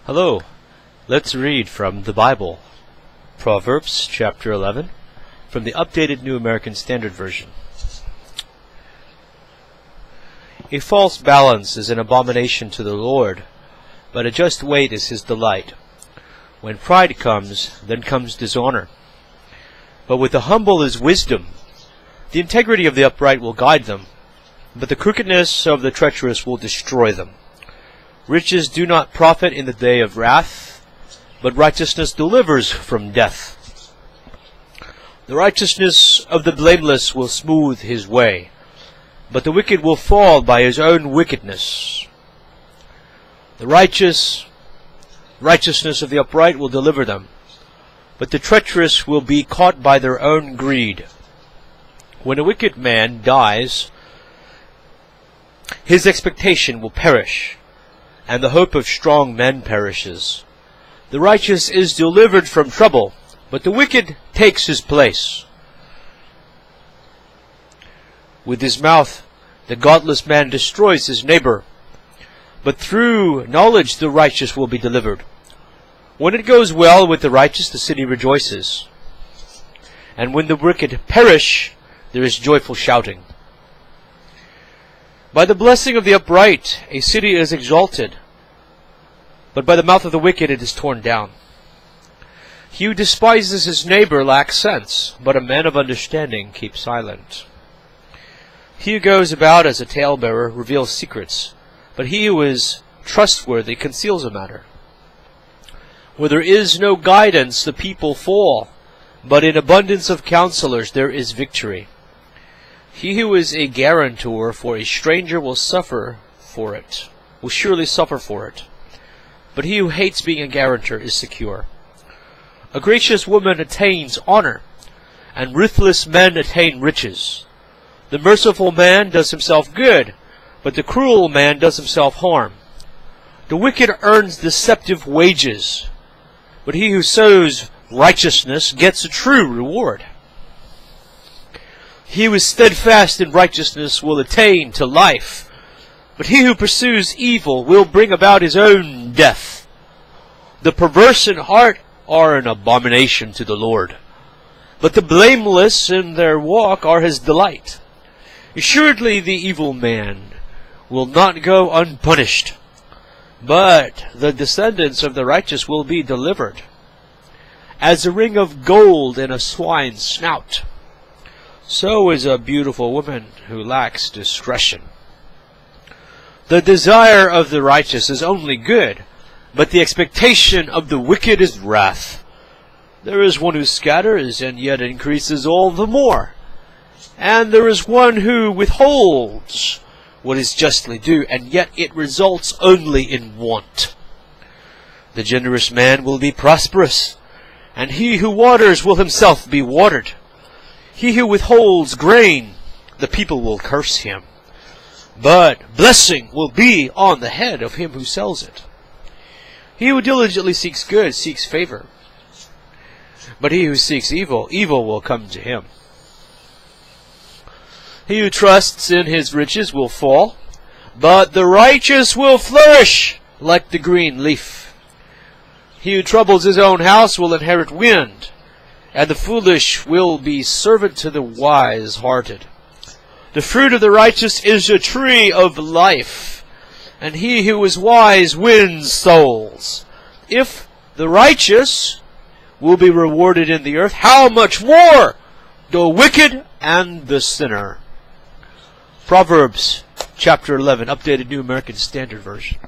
Hello, let's read from the Bible, Proverbs chapter 11, from the updated New American Standard Version. A false balance is an abomination to the Lord, but a just weight is his delight. When pride comes, then comes dishonor. But with the humble is wisdom. The integrity of the upright will guide them, but the crookedness of the treacherous will destroy them. Riches do not profit in the day of wrath, but righteousness delivers from death. The righteousness of the blameless will smooth his way, but the wicked will fall by his own wickedness. The righteousness of the upright will deliver them, but the treacherous will be caught by their own greed. When a wicked man dies, his expectation will perish, and the hope of strong men perishes. The righteous is delivered from trouble, but the wicked takes his place. With his mouth, the godless man destroys his neighbor, but through knowledge the righteous will be delivered. When it goes well with the righteous, the city rejoices, and when the wicked perish, there is joyful shouting. By the blessing of the upright, a city is exalted, but by the mouth of the wicked it is torn down. He who despises his neighbor lacks sense, but a man of understanding keeps silent. He who goes about as a talebearer reveals secrets, but he who is trustworthy conceals a matter. Where there is no guidance, the people fall, but in abundance of counselors there is victory. He who is a guarantor for a stranger will surely suffer for it. But he who hates being a guarantor is secure. A gracious woman attains honor, and ruthless men attain riches. The merciful man does himself good, but the cruel man does himself harm. The wicked earns deceptive wages, but he who sows righteousness gets a true reward. He who is steadfast in righteousness will attain to life, but he who pursues evil will bring about his own death. The perverse in heart are an abomination to the Lord, but the blameless in their walk are his delight. Assuredly the evil man will not go unpunished, but the descendants of the righteous will be delivered. As a ring of gold in a swine's snout, so is a beautiful woman who lacks discretion. The desire of the righteous is only good, but the expectation of the wicked is wrath. There is one who scatters, and yet increases all the more. And there is one who withholds what is justly due, and yet it results only in want. The generous man will be prosperous, and he who waters will himself be watered. He who withholds grain, the people will curse him, but blessing will be on the head of him who sells it. He who diligently seeks good seeks favor, but he who seeks evil, evil will come to him. He who trusts in his riches will fall, but the righteous will flourish like the green leaf. He who troubles his own house will inherit wind, and the foolish will be servant to the wise-hearted. The fruit of the righteous is a tree of life, and he who is wise wins souls. If the righteous will be rewarded in the earth, how much more the wicked and the sinner? Proverbs chapter 11, updated New American Standard Version.